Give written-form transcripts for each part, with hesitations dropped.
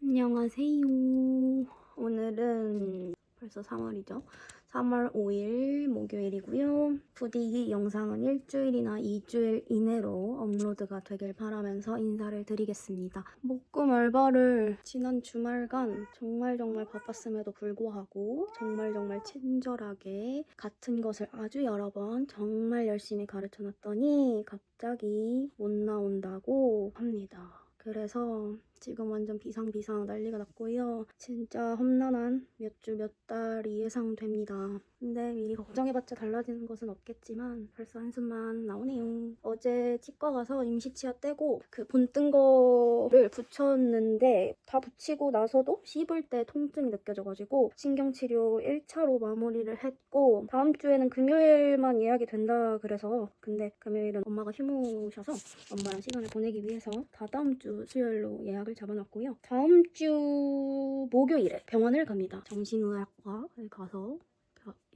안녕하세요. 오늘은 벌써 3월이죠. 3월 5일 목요일이고요. 부디 영상은 일주일이나 2주일 이내로 업로드가 되길 바라면서 인사를 드리겠습니다. 목금 알바를 지난 주말간 정말 바빴음에도 불구하고 정말 친절하게 같은 것을 아주 여러 번 정말 열심히 가르쳐놨더니 갑자기 못 나온다고 합니다. 그래서 지금 완전 비상 난리가 났고요. 진짜 험난한 몇 주 몇 달이 예상됩니다. 근데 미리 걱정해봤자 달라지는 것은 없겠지만 벌써 한숨만 나오네요. 어제 치과 가서 임시치아 떼고 그 본 뜬 거를 붙였는데 다 붙이고 나서도 씹을 때 통증이 느껴져가지고 신경치료 1차로 마무리를 했고 다음 주에는 금요일만 예약이 된다 그래서 근데 금요일은 엄마가 휴무셔서 엄마랑 시간을 보내기 위해서 다다음 주 수요일로 예약을 잡아놨고요. 다음 주 목요일에 병원을 갑니다. 정신의학과에 가서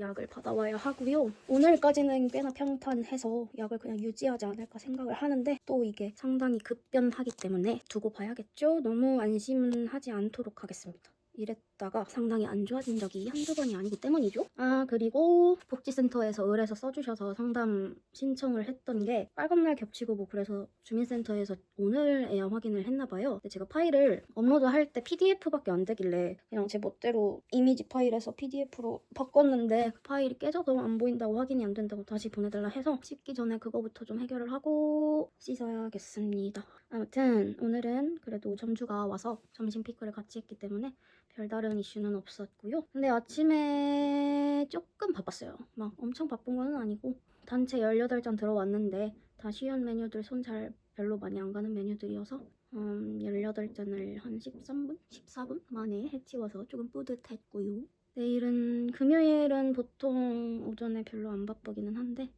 약을 받아와야 하고요. 오늘까지는 꽤나 평탄해서 약을 그냥 유지하지 않을까 생각을 하는데 또 이게 상당히 급변하기 때문에 두고 봐야겠죠? 너무 안심은 하지 않도록 하겠습니다. 이랬다가 상당히 안 좋아진 적이 한두 번이 아니기 때문이죠. 그리고 복지센터에서 을에서 써주셔서 상담 신청을 했던 게 빨간 날 겹치고 뭐 그래서 주민센터에서 오늘에야 확인을 했나봐요. 근데 제가 파일을 업로드할 때 PDF밖에 안 되길래 그냥 제 멋대로 이미지 파일에서 PDF로 바꿨는데 그 파일이 깨져서 안 보인다고 확인이 안 된다고 다시 보내달라 해서 씻기 전에 그거부터 좀 해결을 하고 씻어야겠습니다. 아무튼 오늘은 그래도 점주가 와서 점심 피크를 같이 했기 때문에 별다른 이슈는 없었고요. 근데 아침에 조금 바빴어요. 막 엄청 바쁜 건 아니고 단체 18잔 들어왔는데 다 쉬운 메뉴들 손 잘 별로 많이 안 가는 메뉴들이어서 18잔을 한 13분? 14분 만에 해치워서 조금 뿌듯했고요. 내일은 금요일은 보통 오전에 별로 안 바쁘기는 한데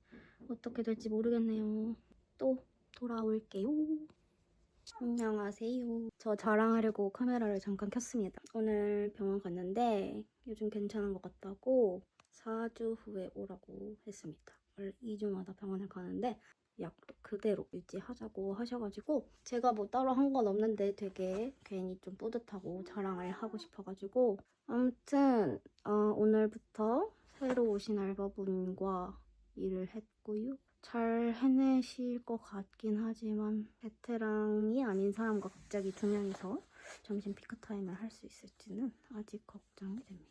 어떻게 될지 모르겠네요. 또 돌아올게요. 안녕하세요. 저 자랑하려고 카메라를 잠깐 켰습니다. 오늘 병원 갔는데 요즘 괜찮은 것 같다고 4주 후에 오라고 했습니다. 원래 2주마다 병원을 가는데 약도 그대로 유지하자고 하셔가지고 제가 뭐 따로 한 건 없는데 되게 괜히 좀 뿌듯하고 자랑을 하고 싶어가지고 아무튼 오늘부터 새로 오신 알바분과 일을 했고요. 잘 해내실 것 같긴 하지만 베테랑이 아닌 사람과 갑자기 두 명이서 점심 피크타임을 할 수 있을지는 아직 걱정이 됩니다.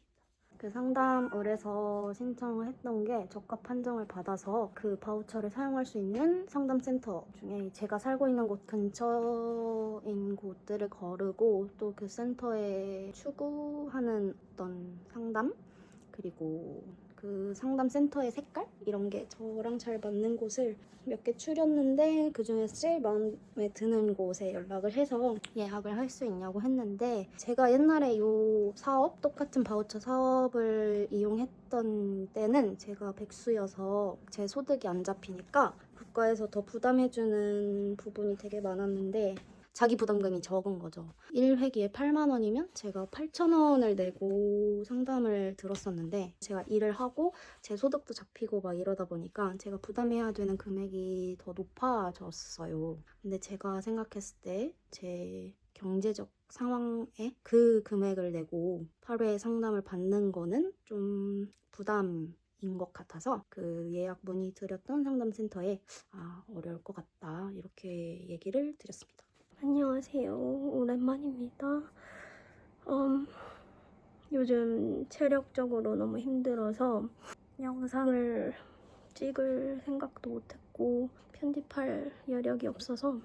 그 상담을에서 신청을 했던 게 적합 판정을 받아서 그 바우처를 사용할 수 있는 상담센터 중에 제가 살고 있는 곳 근처인 곳들을 거르고 또 그 센터에 추구하는 어떤 상담 그리고 그 상담센터의 색깔? 이런 게 저랑 잘 맞는 곳을 몇 개 추렸는데 그 중에서 제일 마음에 드는 곳에 연락을 해서 예약을 할 수 있냐고 했는데 제가 옛날에 이 사업, 똑같은 바우처 사업을 이용했던 때는 제가 백수여서 제 소득이 안 잡히니까 국가에서 더 부담해주는 부분이 되게 많았는데 자기 부담금이 적은 거죠. 1회기에 8만 원이면 제가 8천 원을 내고 상담을 들었었는데 제가 일을 하고 제 소득도 잡히고 막 이러다 보니까 제가 부담해야 되는 금액이 더 높아졌어요. 근데 제가 생각했을 때 제 경제적 상황에 그 금액을 내고 8회 상담을 받는 거는 좀 부담인 것 같아서 그 예약 문의 드렸던 상담센터에 어려울 것 같다 이렇게 얘기를 드렸습니다. 안녕하세요. 오랜만입니다. 요즘 체력적으로 너무 힘들어서 영상을 찍을 생각도 못했고 편집할 여력이 없어서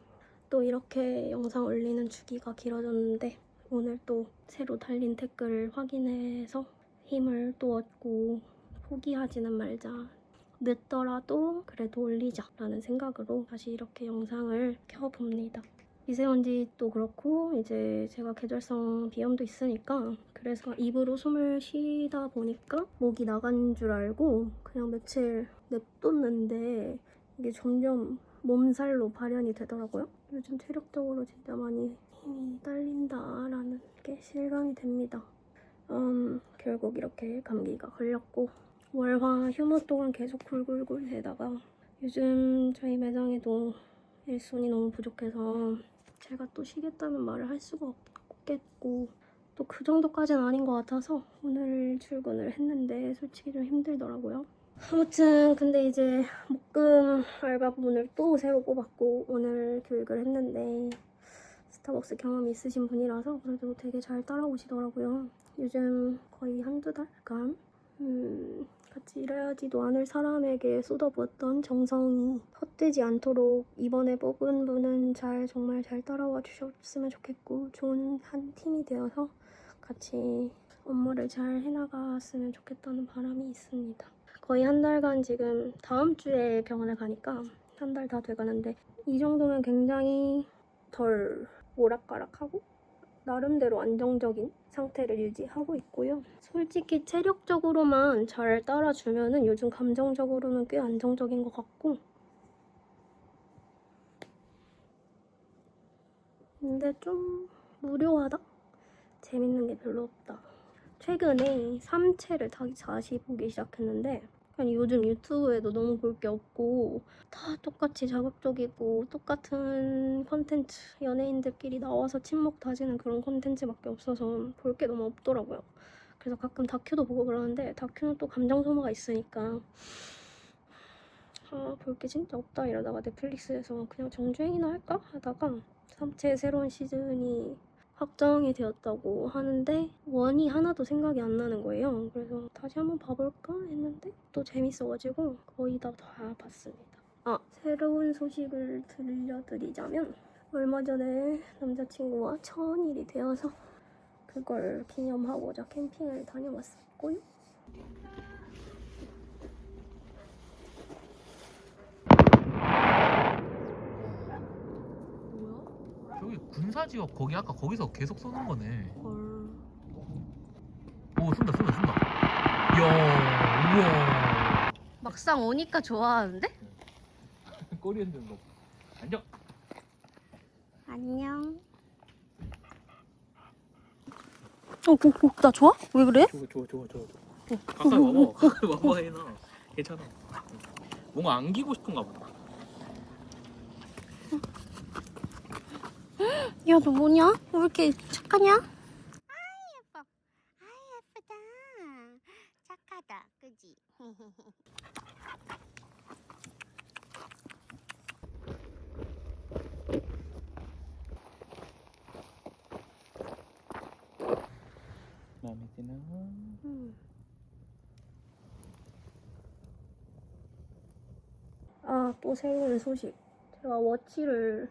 또 이렇게 영상 올리는 주기가 길어졌는데 오늘 또 새로 달린 댓글을 확인해서 힘을 또 얻고 포기하지는 말자. 늦더라도 그래도 올리자라는 생각으로 다시 이렇게 영상을 켜봅니다. 미세먼지도 그렇고 이제 제가 계절성 비염도 있으니까 그래서 입으로 숨을 쉬다 보니까 목이 나간 줄 알고 그냥 며칠 냅뒀는데 이게 점점 몸살로 발현이 되더라고요. 요즘 체력적으로 진짜 많이 힘이 딸린다라는 게 실감이 됩니다. 결국 이렇게 감기가 걸렸고 월화 휴무 동안 계속 굴굴굴 대다가 요즘 저희 매장에도 일손이 너무 부족해서 제가 또 쉬겠다는 말을 할 수가 없고 춥겠고 또 그 정도까지는 아닌 것 같아서 오늘 출근을 했는데 솔직히 좀 힘들더라고요. 아무튼 근데 이제 목금 알바분을 또 새로 뽑았고 오늘 교육을 했는데 스타벅스 경험이 있으신 분이라서 그래도 되게 잘 따라오시더라고요. 요즘 거의 한두 달간 같이 일해야지도 않을 사람에게 쏟아부었던 정성이 헛되지 않도록 이번에 뽑은 분은 정말 잘 따라와 주셨으면 좋겠고 좋은 한 팀이 되어서 같이 업무를 잘 해나갔으면 좋겠다는 바람이 있습니다. 거의 한 달간 지금 다음 주에 병원을 가니까 한 달 다 돼가는데 이 정도면 굉장히 덜 오락가락하고 나름대로 안정적인 상태를 유지하고 있고요. 솔직히 체력적으로만 잘 따라주면은 요즘 감정적으로는 꽤 안정적인 것 같고 근데 좀 무료하다? 재밌는 게 별로 없다. 최근에 3채를 다시 보기 시작했는데 아니 요즘 유튜브에도 너무 볼 게 없고 다 똑같이 자극적이고 똑같은 콘텐츠 연예인들끼리 나와서 친목 다지는 그런 콘텐츠밖에 없어서 볼 게 너무 없더라고요. 그래서 가끔 다큐도 보고 그러는데 다큐는 또 감정 소모가 있으니까 볼 게 진짜 없다 이러다가 넷플릭스에서 그냥 정주행이나 할까 하다가 3채 새로운 시즌이 확정이 되었다고 하는데 원이 하나도 생각이 안 나는 거예요. 그래서 다시 한번 봐볼까 했는데 또 재밌어가지고 거의 다 봤습니다. 새로운 소식을 들려드리자면 얼마 전에 남자친구와 천일이 되어서 그걸 기념하고자 캠핑을 다녀왔었고요. 저기 군사지역 거기 아까 거기서 계속 쏘는 거네. 헐. 오 쏜다. 이야 우와. 막상 오니까 좋아하는데? 꼬리 흔드는 거. 안녕. 안녕. 나 좋아? 왜 그래? 좋아. 가까이 와봐. 가까이 와봐 해나. 괜찮아. 뭔가 안기고 싶은가 보다. 야, 너 뭐냐? 왜 이렇게 착하냐? 예뻐. 예쁘다. 착하다. 그지? 마음에 드나? 또 새로운 소식. 제가 워치를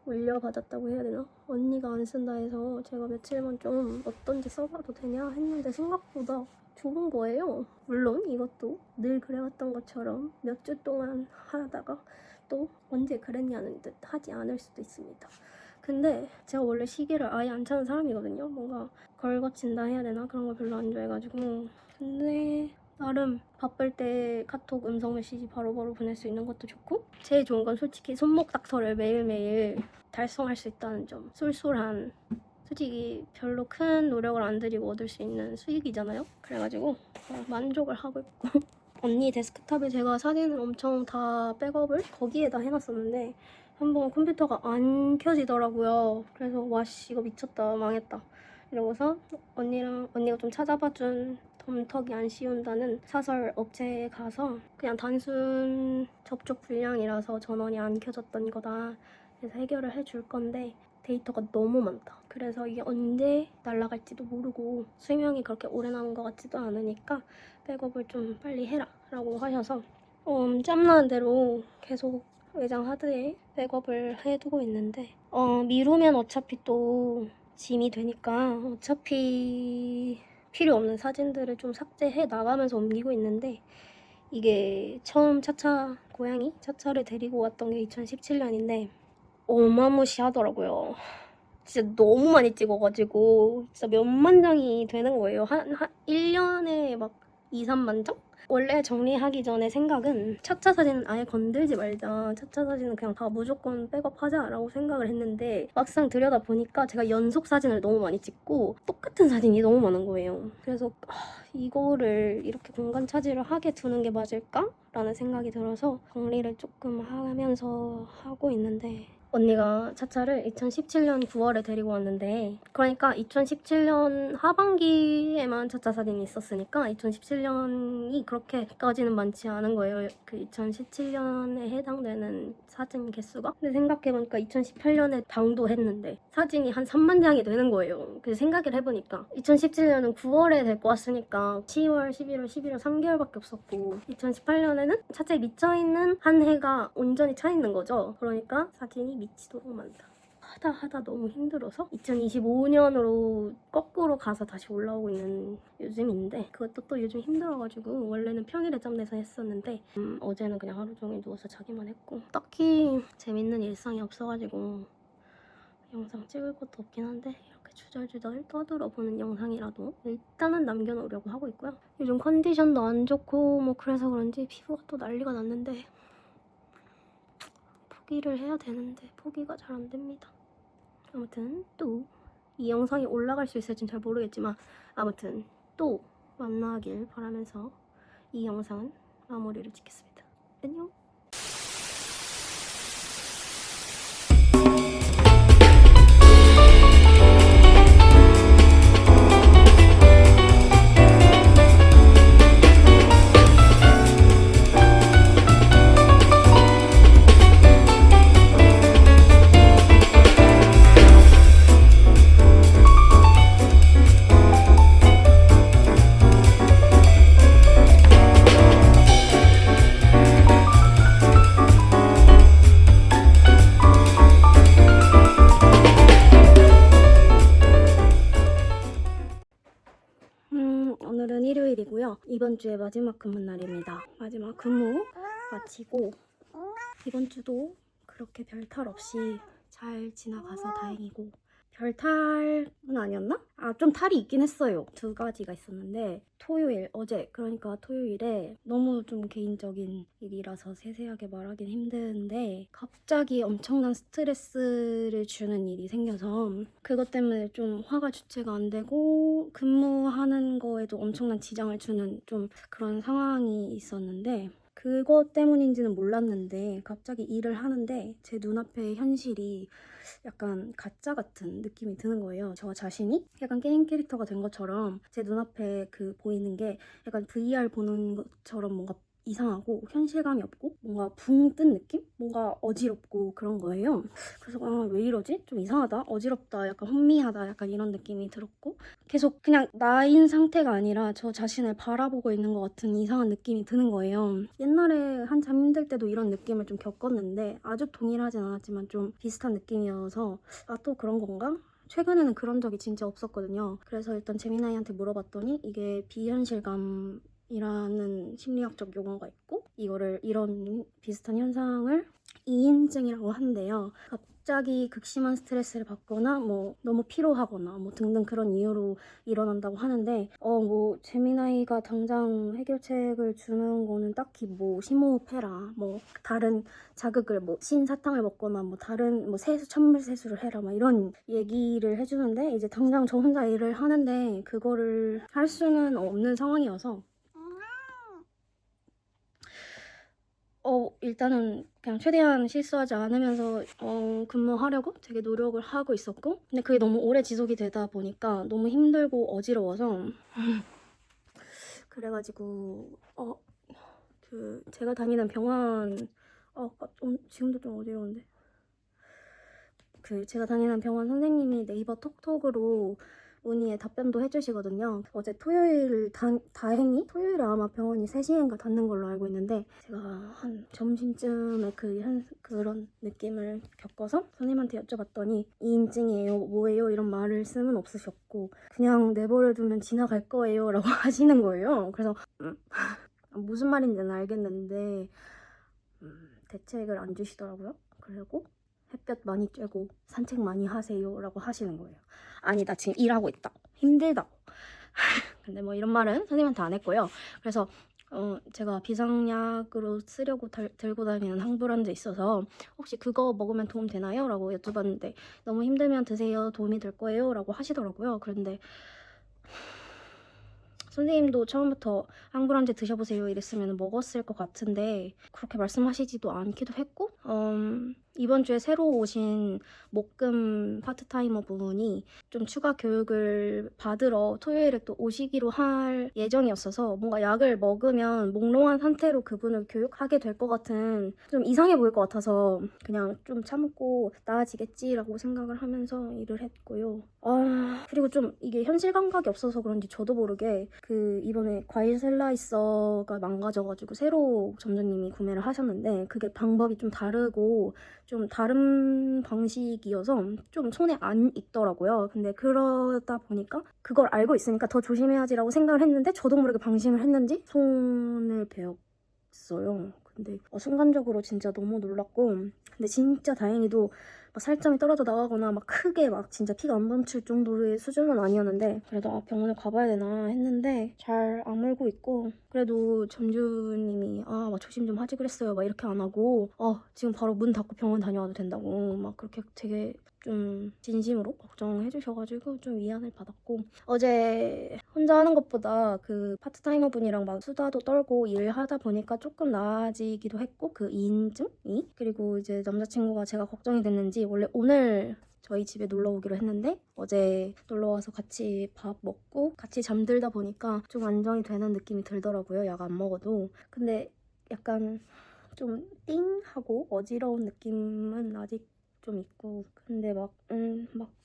물려받았다고 해야 되나? 언니가 안 쓴다 해서 제가 며칠만 좀 어떤지 써봐도 되냐 했는데 생각보다 좋은 거예요. 물론 이것도 늘 그래왔던 것처럼 몇 주 동안 하다가 또 언제 그랬냐는 듯 하지 않을 수도 있습니다. 근데 제가 원래 시계를 아예 안 차는 사람이거든요. 뭔가 걸거친다 해야 되나? 그런 걸 별로 안 좋아해가지고. 근데 나름 바쁠 때 카톡 음성 메시지 바로바로 보낼 수 있는 것도 좋고 제일 좋은 건 솔직히 손목 닥터를 매일매일 달성할 수 있다는 점. 쏠쏠한 솔직히 별로 큰 노력을 안 들이고 얻을 수 있는 수익이잖아요. 그래가지고 만족을 하고 있고 언니 데스크탑에 제가 사진을 엄청 다 백업을 거기에다 해놨었는데 한번 컴퓨터가 안 켜지더라고요. 그래서 와씨 이거 미쳤다 망했다 이러고서 언니가 좀 찾아봐준 덤터기 안 씌운다는 사설 업체에 가서 그냥 단순 접촉 불량이라서 전원이 안 켜졌던 거다. 그래서 해결을 해줄 건데 데이터가 너무 많다. 그래서 이게 언제 날아갈지도 모르고 수명이 그렇게 오래 남은 것 같지도 않으니까 백업을 좀 빨리 해라 라고 하셔서 짬나는 대로 계속 외장 하드에 백업을 해두고 있는데 미루면 어차피 또 짐이 되니까 어차피 필요 없는 사진들을 좀 삭제해 나가면서 옮기고 있는데 이게 처음 차차를 데리고 왔던 게 2017년인데 어마무시하더라고요. 진짜 너무 많이 찍어가지고 진짜 몇만 장이 되는 거예요. 한 1년에 막 2, 3만 장? 원래 정리하기 전에 생각은 차차 사진은 아예 건들지 말자. 차차 사진은 그냥 다 무조건 백업하자라고 생각을 했는데 막상 들여다보니까 제가 연속 사진을 너무 많이 찍고 똑같은 사진이 너무 많은 거예요. 그래서 이거를 이렇게 공간 차지를 하게 두는 게 맞을까? 라는 생각이 들어서 정리를 조금 하면서 하고 있는데 언니가 차차를 2017년 9월에 데리고 왔는데 그러니까 2017년 하반기에만 차차 사진이 있었으니까 2017년이 그렇게까지는 많지 않은 거예요. 그 2017년에 해당되는 사진 개수가. 근데 생각해보니까 2018년에 당도했는데 사진이 한 3만 장이 되는 거예요. 그래서 생각을 해보니까 2017년은 9월에 데리고 왔으니까 10월, 11월, 11월 3개월밖에 없었고 2018년에는 차차에 미쳐있는 한 해가 온전히 차있는 거죠. 그러니까 사진이 미치도록 많다. 하다 너무 힘들어서 2025년으로 거꾸로 가서 다시 올라오고 있는 요즘인데 그것도 또 요즘 힘들어가지고 원래는 평일에 짬내서 했었는데 어제는 그냥 하루 종일 누워서 자기만 했고 딱히 재밌는 일상이 없어가지고 영상 찍을 것도 없긴 한데 이렇게 주절주절 떠들어보는 영상이라도 일단은 남겨놓으려고 하고 있고요. 요즘 컨디션도 안 좋고 뭐 그래서 그런지 피부가 또 난리가 났는데 포기를 해야 되는데 포기가 잘 안 됩니다. 아무튼 또 이 영상이 올라갈 수 있을진 잘 모르겠지만 아무튼 또 만나길 바라면서 이 영상은 마무리를 짓겠습니다. 안녕. 오늘은 일요일이고요. 이번 주에 마지막 근무 날입니다. 마지막 근무 마치고 이번 주도 그렇게 별탈 없이 잘 지나가서 다행이고 별탈은 아니었나? 좀 탈이 있긴 했어요. 2가지가 있었는데 토요일, 어제 그러니까 토요일에 너무 좀 개인적인 일이라서 세세하게 말하긴 힘든데 갑자기 엄청난 스트레스를 주는 일이 생겨서 그것 때문에 좀 화가 주체가 안 되고 근무하는 거에도 엄청난 지장을 주는 좀 그런 상황이 있었는데 그것 때문인지는 몰랐는데 갑자기 일을 하는데 제 눈앞에 현실이 약간 가짜 같은 느낌이 드는 거예요. 저 자신이 약간 게임 캐릭터가 된 것처럼 제 눈앞에 그 보이는 게 약간 VR 보는 것처럼 뭔가 이상하고 현실감이 없고 뭔가 붕 뜬 느낌? 뭔가 어지럽고 그런 거예요. 그래서 왜 이러지? 좀 이상하다, 어지럽다, 약간 혼미하다 약간 이런 느낌이 들었고 계속 그냥 나인 상태가 아니라 저 자신을 바라보고 있는 것 같은 이상한 느낌이 드는 거예요. 옛날에 한참 힘들 때도 이런 느낌을 좀 겪었는데 아주 동일하진 않았지만 좀 비슷한 느낌이어서 또 그런 건가? 최근에는 그런 적이 진짜 없었거든요. 그래서 일단 재미나이한테 물어봤더니 이게 비현실감 이라는 심리학적 용어가 있고 이런 비슷한 현상을 이인증이라고 하는데요. 갑자기 극심한 스트레스를 받거나 뭐 너무 피로하거나 뭐 등등 그런 이유로 일어난다고 하는데 뭐 재미나이가 당장 해결책을 주는 거는 딱히 뭐 심호흡해라, 뭐 다른 자극을 뭐 신사탕을 먹거나 뭐 다른 뭐 세수 찬물 세수를 해라 막 이런 얘기를 해주는데 이제 당장 저 혼자 일을 하는데 그거를 할 수는 없는 상황이어서 일단은 그냥 최대한 실수하지 않으면서 근무하려고 되게 노력을 하고 있었고 근데 그게 너무 오래 지속이 되다 보니까 너무 힘들고 어지러워서 그래가지고 그 제가 다니는 병원 지금도 좀 어지러운데 그 제가 다니는 병원 선생님이 네이버 톡톡으로 문의에 답변도 해주시거든요. 어제 토요일 다행히 토요일에 아마 병원이 3시인가 닫는 걸로 알고 있는데 제가 한 점심쯤에 그런 느낌을 겪어서 선생님한테 여쭤봤더니 이인증이에요 뭐예요 이런 말을 쓰면 없으셨고 그냥 내버려두면 지나갈 거예요 라고 하시는 거예요. 그래서 무슨 말인지는 알겠는데 대책을 안 주시더라고요. 그리고 햇볕 많이 쬐고 산책 많이 하세요 라고 하시는 거예요. 아니 나 지금 일하고 있다, 힘들다고. 근데 뭐 이런 말은 선생님한테 안 했고요. 그래서 제가 비상약으로 쓰려고 들고 다니는 항불안제 있어서 혹시 그거 먹으면 도움 되나요? 라고 여쭤봤는데 너무 힘들면 드세요, 도움이 될 거예요 라고 하시더라고요. 그런데 선생님도 처음부터 항불안제 드셔보세요 이랬으면 먹었을 것 같은데 그렇게 말씀하시지도 않기도 했고 이번 주에 새로 오신 목금 파트타이머 부분이 좀 추가 교육을 받으러 토요일에 또 오시기로 할 예정이었어서 뭔가 약을 먹으면 몽롱한 상태로 그분을 교육하게 될 것 같은 좀 이상해 보일 것 같아서 그냥 좀 참고 나아지겠지라고 생각을 하면서 일을 했고요. 그리고 좀 이게 현실 감각이 없어서 그런지 저도 모르게 그 이번에 과일 슬라이서가 망가져가지고 새로 점주님이 구매를 하셨는데 그게 방법이 좀 다르고 좀 다른 방식이어서 좀 손에 안 익더라고요. 근데 그러다 보니까 그걸 알고 있으니까 더 조심해야지라고 생각을 했는데 저도 모르게 방심을 했는지 손을 베었어요. 근데 순간적으로 진짜 너무 놀랐고 근데 진짜 다행히도 막 살점이 떨어져 나가거나 막 크게 막 진짜 피가 안 멈출 정도의 수준은 아니었는데 그래도 병원에 가봐야 되나 했는데 잘 아물고 있고 그래도 점주님이 막 조심 좀 하지 그랬어요 막 이렇게 안 하고 지금 바로 문 닫고 병원 다녀와도 된다고 막 그렇게 되게 좀 진심으로 걱정해 주셔가지고 좀 위안을 받았고 어제 혼자 하는 것보다 그 파트타이머 분이랑 막 수다도 떨고 일하다 보니까 조금 나아지기도 했고 그 2인증이 그리고 이제 남자친구가 제가 걱정이 됐는지 원래 오늘 저희 집에 놀러 오기로 했는데 어제 놀러 와서 같이 밥 먹고 같이 잠들다 보니까 좀 안정이 되는 느낌이 들더라고요. 약 안 먹어도. 근데 약간 좀 띵하고 어지러운 느낌은 아직 좀 있고 근데 막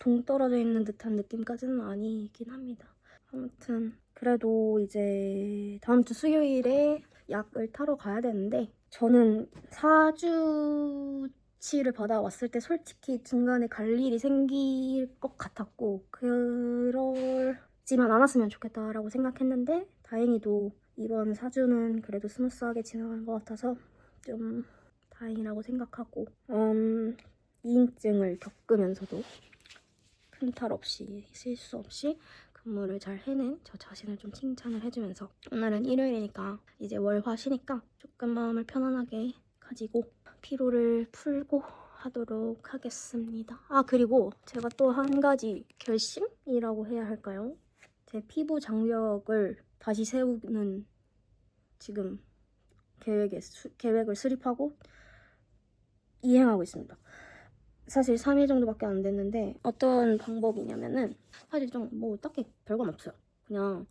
동떨어져 있는 듯한 느낌까지는 아니긴 합니다. 아무튼 그래도 이제 다음 주 수요일에 약을 타러 가야 되는데 저는 4주치를 받아왔을 때 솔직히 중간에 갈 일이 생길 것 같았고 그러지만 않았으면 좋겠다라고 생각했는데 다행히도 이번 4주는 그래도 스무스하게 지나간 것 같아서 좀 다행이라고 생각하고 2인증을 겪으면서도 큰 탈 없이 실수 없이 근무를 잘 해낸 저 자신을 좀 칭찬을 해주면서 오늘은 일요일이니까 이제 월화 쉬니까 조금 마음을 편안하게 가지고 피로를 풀고 하도록 하겠습니다. 그리고 제가 또 한 가지 결심이라고 해야 할까요? 제 피부 장벽을 다시 세우는 지금 계획을 수립하고 이행하고 있습니다. 사실 3일 정도밖에 안 됐는데 어떤 방법이냐면은 사실 좀 뭐 딱히 별건 없어요. 그냥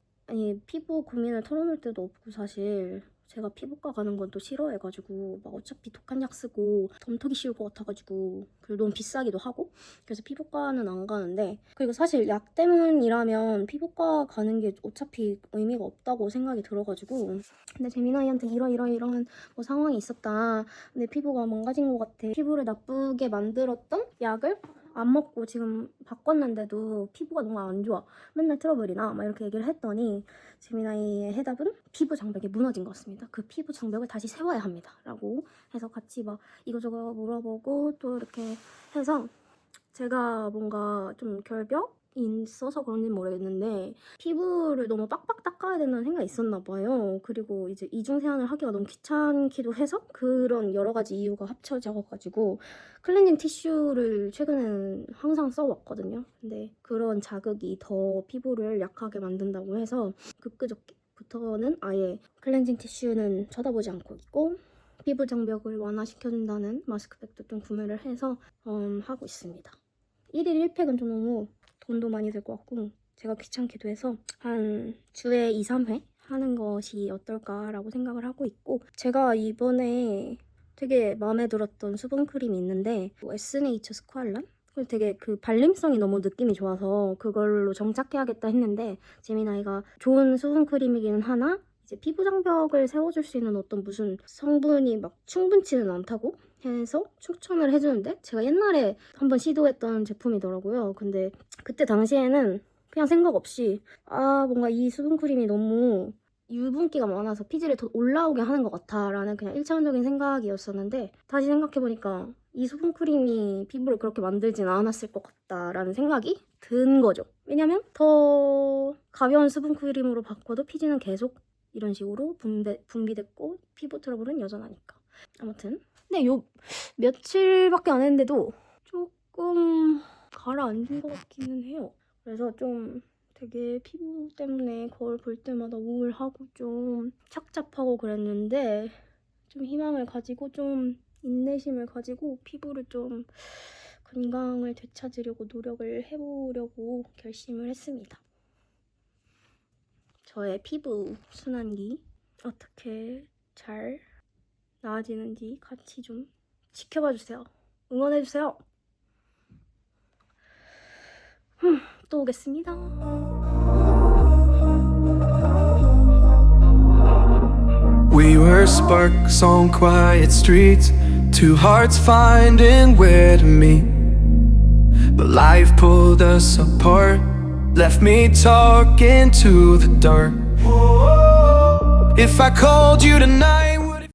피부 고민을 털어놓을 때도 없고 사실 제가 피부과 가는 건 또 싫어해가지고 막 어차피 독한 약 쓰고 덤터기 씌울 것 같아가지고 그리고 너무 비싸기도 하고 그래서 피부과는 안 가는데 그리고 사실 약 때문이라면 피부과 가는 게 어차피 의미가 없다고 생각이 들어가지고 근데 재민아이한테 이런 뭐 상황이 있었다 내 피부가 망가진 것 같아 피부를 나쁘게 만들었던 약을 안 먹고 지금 바꿨는데도 피부가 너무 안 좋아 맨날 트러블이나 막 이렇게 얘기를 했더니 재민아이의 해답은 피부 장벽이 무너진 것 같습니다. 그 피부 장벽을 다시 세워야 합니다 라고 해서 같이 막 이거저거 물어보고 또 이렇게 해서 제가 뭔가 좀 결벽이 있어서 그런지 모르겠는데 피부를 너무 빡빡 닦아야 된다는 생각이 있었나 봐요. 그리고 이제 이중 세안을 하기가 너무 귀찮기도 해서 그런 여러 가지 이유가 합쳐져가지고 클렌징 티슈를 최근에는 항상 써왔거든요. 근데 그런 자극이 더 피부를 약하게 만든다고 해서 그저께부터는 아예 클렌징 티슈는 쳐다보지 않고 있고 피부 장벽을 완화시켜준다는 마스크팩도 좀 구매를 해서 하고 있습니다. 1일 1팩은 좀 너무 돈도 많이 들 것 같고 제가 귀찮기도 해서 한 주에 2, 3회 하는 것이 어떨까라고 생각을 하고 있고 제가 이번에 되게 마음에 들었던 수분크림이 있는데 에스네이처 스퀘알란? 되게 그 발림성이 너무 느낌이 좋아서 그걸로 정착해야겠다 했는데 재민아이가 좋은 수분크림이기는 하나 이제 피부 장벽을 세워줄 수 있는 어떤 무슨 성분이 막 충분치는 않다고 해서 추천을 해주는데 제가 옛날에 한번 시도했던 제품이더라고요. 근데 그때 당시에는 그냥 생각 없이 뭔가 이 수분크림이 너무 유분기가 많아서 피지를 더 올라오게 하는 것 같아 라는 그냥 1차원적인 생각이었었는데 다시 생각해보니까 이 수분크림이 피부를 그렇게 만들진 않았을 것 같다라는 생각이 든 거죠. 왜냐면 더 가벼운 수분크림으로 바꿔도 피지는 계속 이런 식으로 분비됐고 피부 트러블은 여전하니까. 아무튼 근데 요 며칠밖에 안 했는데도 조금 가라앉은 것 같기는 해요. 그래서 좀 되게 피부 때문에 거울 볼 때마다 우울하고 좀 착잡하고 그랬는데 좀 희망을 가지고 좀 인내심을 가지고 피부를 좀 건강을 되찾으려고 노력을 해보려고 결심을 했습니다. 저의 피부 순환기 어떻게 잘 나아지는지 같이 좀 지켜봐주세요. 응원해주세요. 또 오겠습니다. We were sparks on quiet streets, two hearts finding where to meet. But life pulled us apart, left me talking to the dark. If I called you tonight